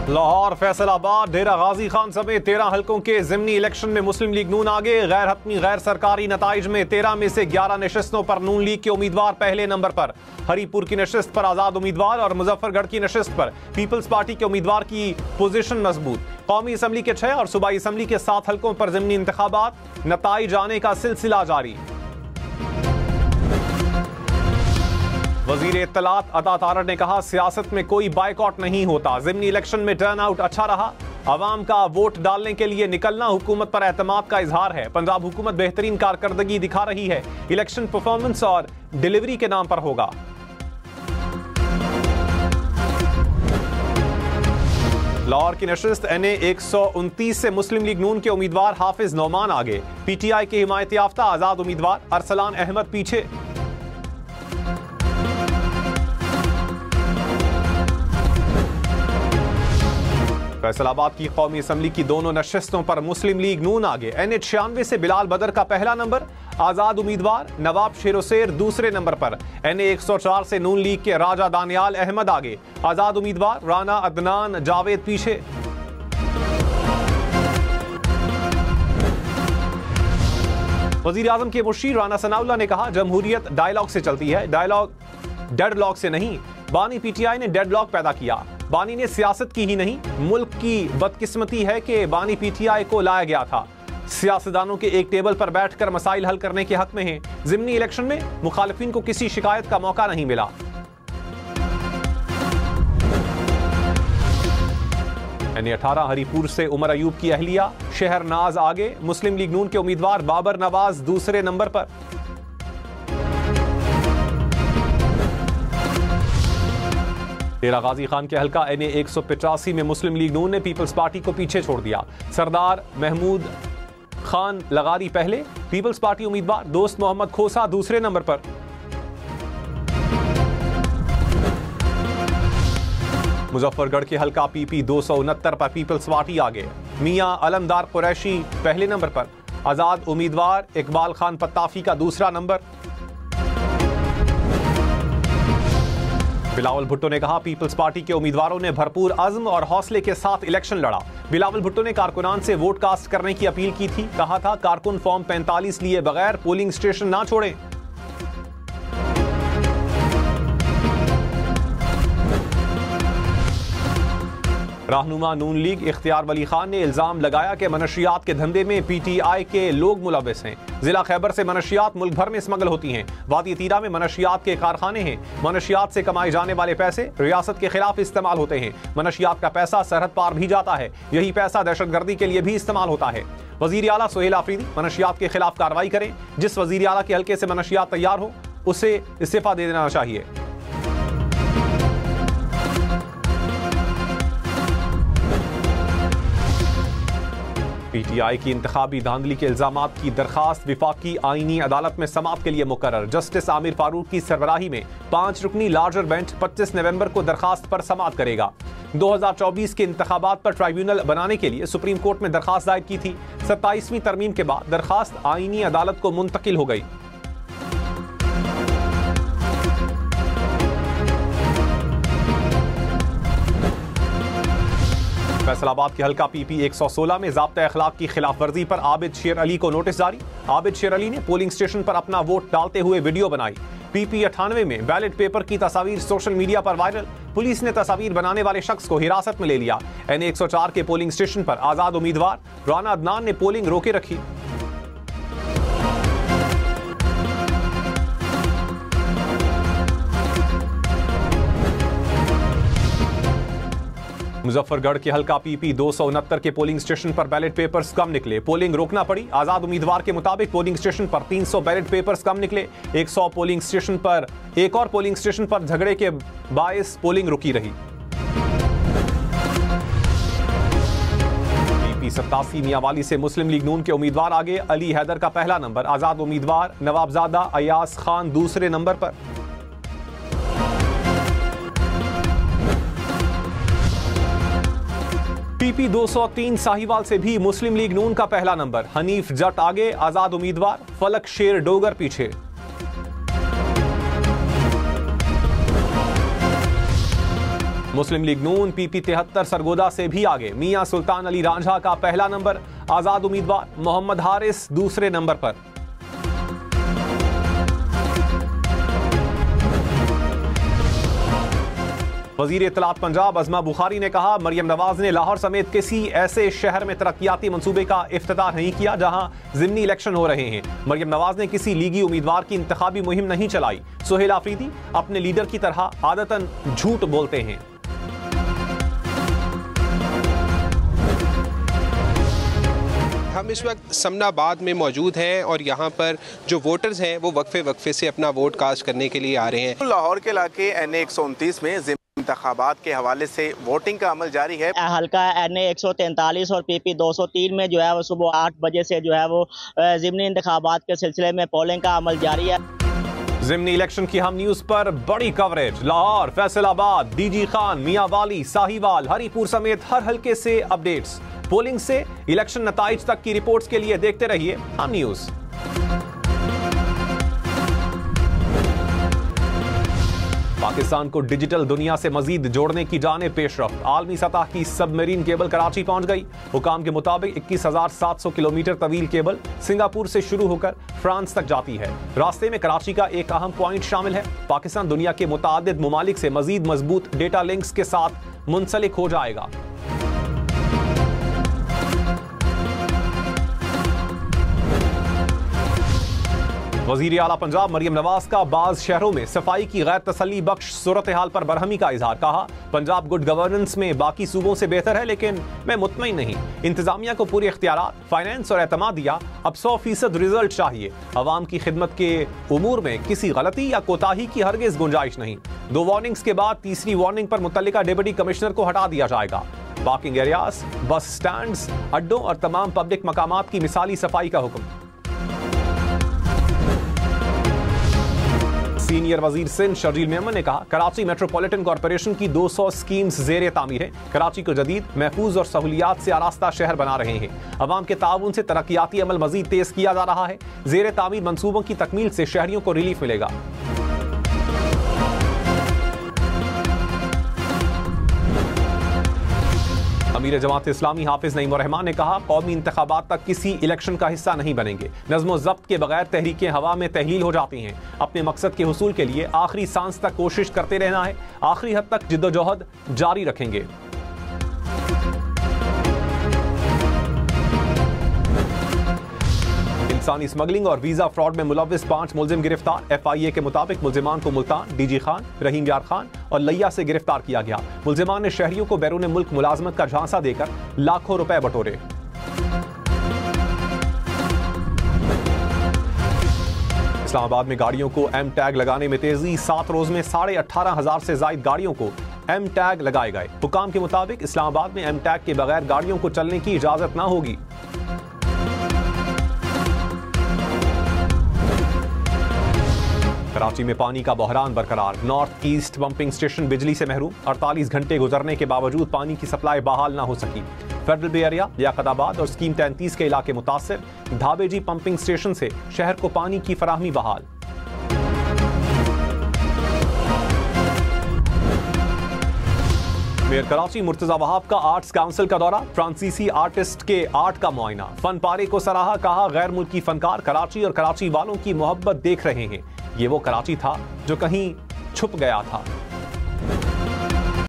लाहौर, फैसलाबाद, डेरा गाजी खान समेत 13 हलकों के जिमनी इलेक्शन में मुस्लिम लीग नून आगे। गैर हतमी गैर सरकारी नताइज में 13 में से 11 नशिस्तों पर नून लीग के उम्मीदवार पहले नंबर पर। हरीपुर की नशिस्त पर आजाद उम्मीदवार और मुजफ्फरगढ़ की नशिस्त पर पीपल्स पार्टी के उम्मीदवार की पोजीशन मजबूत। कौमी असम्बली के 6 और सूबाई असम्बली के 7 हलकों पर जिमनी इंतखाबात, नताइज आने का सिलसिला जारी। वजीर इत्तलात अता तारड़ ने कहा, सियासत में कोई बायकॉट नहीं होता। जिमनी इलेक्शन में टर्न आउट अच्छा रहा। अवाम का वोट डालने के लिए निकलना हुकूमत पर एतमाद का इजहार है। पंजाब हुकूमत बेहतरीन कारकर्दगी दिखा रही है। इलेक्शन परफॉर्मेंस और डिलीवरी के नाम पर होगा। लाहौर की नशिस्त NA 129 से मुस्लिम लीग नून के उम्मीदवार हाफिज नौमान आगे। PTI के हिमायत याफ्ता आजाद उम्मीदवार अरसलान अहमद पीछे। फैसलाबाद की कौमी असम्बली की दोनों नशिस्तों पर मुस्लिम लीग नून आगे। NA 96 से बिलाल बदर का पहला नंबर, आजाद उम्मीदवार नवाब शेरोसेर दूसरे नंबर पर। NA 104 से नून लीग के राजा दानियाल अहमद आगे। आजाद उम्मीदवार राना अदनान जावेद पीछे। वजीर आजम के मुशीर राना सनाउल्लाह ने कहा, जमहूरियत डायलॉग से चलती है, डायलॉग डेडलॉक से नहीं। बानी PTI ने डेडलॉक पैदा किया। बानी ने सियासत की ही नहीं, मुल्क की बदकिस्मती है कि बानी PTI को लाया गया था। सियासतदानों के एक टेबल पर बैठकर मसाइल हल करने के हक में हैं। जिमनी इलेक्शन में मुखालिफिन को किसी शिकायत का मौका नहीं मिला। NA 18 हरीपुर से उमर अयूब की अहलिया शहर नाज आगे। मुस्लिम लीग नून के उम्मीदवार बाबर नवाज दूसरे नंबर पर। डेरा गाजी खान के हल्का NA 185 में मुस्लिम लीग नून ने पीपल्स पार्टी को पीछे छोड़ दिया। सरदार महमूद खान लगारी पहले, पीपल्स पार्टी उम्मीदवार दोस्त मोहम्मद खोसा दूसरे नंबर पर। मुजफ्फरगढ़ के हल्का PP 269 पर पीपल्स पार्टी आगे। मियां अलमदार कुरैशी पहले नंबर पर। आजाद उम्मीदवार इकबाल खान पत्ताफी का दूसरा नंबर। बिलावल भुट्टो ने कहा, पीपल्स पार्टी के उम्मीदवारों ने भरपूर अज़्म और हौसले के साथ इलेक्शन लड़ा। बिलावल भुट्टो ने कारकुनान से वोट कास्ट करने की अपील की थी। कहा था, कारकुन फॉर्म 45 लिए बगैर पोलिंग स्टेशन ना छोड़ें। रहनुमा नून लीग इख्तियार वली खान ने इल्जाम लगाया कि मनशियात के धंधे में PTI के लोग मुलविस हैं। जिला खैबर से मनशियात मुल्क भर में स्मगल होती हैं। वादी तीरा में मनशियात के कारखाने हैं। मनशियात से कमाए जाने वाले पैसे रियासत के खिलाफ इस्तेमाल होते हैं। मनशियात का पैसा सरहद पार भी जाता है। यही पैसा दहशतगर्दी के लिए भी इस्तेमाल होता है। वजीर आला सोहेल आफरीदी मनशियात के खिलाफ कार्रवाई करें। जिस वजीर आला के हल्के से मनशियात तैयार हो उसे इस्तीफा दे देना चाहिए। PTI की इंतखाबी धांधली के इल्जामात की दरखास्त विफाकी आईनी अदालत में समाअत के लिए मुकर्रर। जस्टिस आमिर फारूक की सरबराही में 5 रुकनी लार्जर बेंच 25 नवंबर को दरखास्त पर समाअत करेगा। 2024 के इंतखाबात पर ट्राइब्यूनल बनाने के लिए सुप्रीम कोर्ट में दरखास्त दायर की थी। 27वीं तरमीम के बाद दरखास्त आईनी अदालत को मुंतकिल हो गई। फैसलाबाद के हल्का PP 116 में ज़ाब्ता अखलाक की खिलाफ वर्जी पर आबिद शेर अली को नोटिस जारी। आबिद शेर अली ने पोलिंग स्टेशन पर अपना वोट डालते हुए वीडियो बनाई। PP 98 में बैलेट पेपर की तस्वीर सोशल मीडिया पर वायरल। पुलिस ने तस्वीर बनाने वाले शख्स को हिरासत में ले लिया। NA 104 के पोलिंग स्टेशन पर आजाद उम्मीदवार राना अदनान ने पोलिंग रोके रखी। मुजफ्फरगढ़ के हल्का PP 269 के पोलिंग स्टेशन पर बैलेट पेपर्स कम निकले। पोलिंग रोकना पड़ी। आजाद उम्मीदवार के मुताबिक पोलिंग स्टेशन पर 300 बैलेट पेपर्स कम निकले। 100 पोलिंग स्टेशन पर एक और पोलिंग स्टेशन पर झगड़े के बायस पोलिंग रुकी रही। PP 87 मियांवाली से मुस्लिम लीग नून के उम्मीदवार आगे। अली हैदर का पहला नंबर। आजाद उम्मीदवार नवाबजादा अयास खान दूसरे नंबर पर। PP 203 साहिवाल से भी मुस्लिम लीग नून का पहला नंबर। हनीफ जट आगे। आजाद उम्मीदवार फलक शेर डोगर पीछे। मुस्लिम लीग नून PP 73 सरगोदा से भी आगे। मियां सुल्तान अली रांझा का पहला नंबर, आजाद उम्मीदवार मोहम्मद हारिस दूसरे नंबर पर। वजीर इत्तलात पंजाब अज़मा बुखारी ने कहा, मरियम नवाज ने लाहौर समेत किसी ऐसे शहर में तरक्याती मंसूबे का इफ्तिताह नहीं किया जहां ज़िमनी इलेक्शन हो रहे हैं। मरियम नवाज ने किसी लीगी उम्मीदवार की इंतखाबी मुहिम नहीं चलाई। सुहेल आफरीदी अपने लीडर की तरह आदतन झूठ बोलते हैं। हम इस वक्त समनाबाद में मौजूद हैं और यहाँ पर जो वोटर्स हैं वो वक्फे से अपना वोट कास्ट करने के लिए आ रहे हैं। लाहौर के इलाके NA 129 में इंतखाबात के हवाले से वोटिंग का अमल जारी है। हल्का NA 143 और PP 203 में जो है वो सुबह 8 बजे से जो है वो ज़िमनी इंतखाबात के सिलसिले में पोलिंग का अमल जारी है। ज़िमनी इलेक्शन की हम न्यूज पर बड़ी कवरेज। लाहौर, फैसलाबाद, DG खान, मियांवाली, साहिवाल, हरीपुर समेत हर हल्के से अपडेट्स। पोलिंग से इलेक्शन नताइज तक की रिपोर्ट्स के लिए देखते रहिए हम न्यूज। पाकिस्तान को डिजिटल दुनिया से मजीद जोड़ने की जाने पेशरफ्त। आलमी सतह की सबमरीन केबल कराची पहुंच गई। हुकाम के मुताबिक 21,700 किलोमीटर तवील केबल सिंगापुर से शुरू होकर फ्रांस तक जाती है। रास्ते में कराची का एक अहम पॉइंट शामिल है। पाकिस्तान दुनिया के मुतादिद ममालिक से मजीद मजबूत डेटा लिंक्स के साथ मुंसलिक हो जाएगा। वजीर आला पंजाब मरियम नवाज का बाज शहरों में सफाई की गैर तसल्ली बख्श सूरत हाल पर बरहमी का इजहार। कहा, पंजाब गुड गवर्नेंस में बाकी सूबों से बेहतर है लेकिन मैं मुतमईन नहीं। इंतजामिया को पूरे इख्तियारात, फाइनेंस और एतमाद दिया, अब 100% रिजल्ट चाहिए। अवाम की खिदमत के उमूर में किसी गलती या कोताही की हरगिज गुंजाइश नहीं। 2 वार्निंग्स के बाद तीसरी वार्निंग पर मुतल्लिका डिप्टी कमिश्नर को हटा दिया जाएगा। पार्किंग एरियाज, बस स्टैंड्स, अड्डों और तमाम पब्लिक मकामात की मिसाली सफाई का हुक्म। सीनियर वजीर सिंध शर्जील मेमन ने कहा, कराची मेट्रोपॉलिटन कॉरपोरेशन की 200 स्कीम्स जेर तामीर है। कराची को जदीद, महफूज और सहूलियात से आरास्ता शहर बना रहे हैं। अवाम के ताउन से तरक्याती अमल मजीद तेज किया जा रहा है। जेर तामीर मंसूबों की तकमील से शहरियों को रिलीफ मिलेगा। अमीर जमात इस्लामी हाफिज नईम रहमान ने कहा, कौमी इंतखाबात तक किसी इलेक्शन का हिस्सा नहीं बनेंगे। नज़्म ज़ब्त के बगैर तहरीकें हवा में तहलील हो जाती हैं। अपने मकसद के हुसूल के लिए आखिरी सांस तक कोशिश करते रहना है। आखिरी हद तक जिद्दोजहद जारी रखेंगे। इंसानी स्मगलिंग और वीजा फ्रॉड में मुलव्विस 5 मुलजिम गिरफ्तार। FIA के मुताबिक मुलजिमान को मुल्तान, DG खान, रहीम यार खान और लैया से गिरफ्तार किया गया। मुलजिमान ने शहरियों को बैरून मुल्क मुलाजमत का झांसा देकर लाखों रुपए बटोरे। इस्लामाबाद में गाड़ियों को M टैग लगाने में तेजी। 7 रोज में 18,500 से जायद गाड़ियों को M टैग लगाए गए। हुकाम के मुताबिक इस्लामाबाद में M टैग के बगैर गाड़ियों को चलने की इजाजत न होगी। कराची में पानी का बहरान बरकरार। नॉर्थ ईस्ट पंपिंग स्टेशन बिजली से महरूम। 48 घंटे गुजरने के बावजूद पानी की सप्लाई बहाल न हो सकी। फेडरल बे एरिया, लियाकताबाद और स्कीम 33 के इलाके मुतासिर। धाबेजी पंपिंग स्टेशन से शहर को पानी की फराहमी बहाल। मेयर कराची मुर्तजा वहाब का आर्ट्स काउंसिल का दौरा। फ्रांसीसी आर्टिस्ट के आर्ट का मुआयना। फन पारे को सराहा। कहा, गैर मुल्की फनकार कराची और कराची वालों की मोहब्बत देख रहे हैं। ये वो कराची था जो कहीं छुप गया था।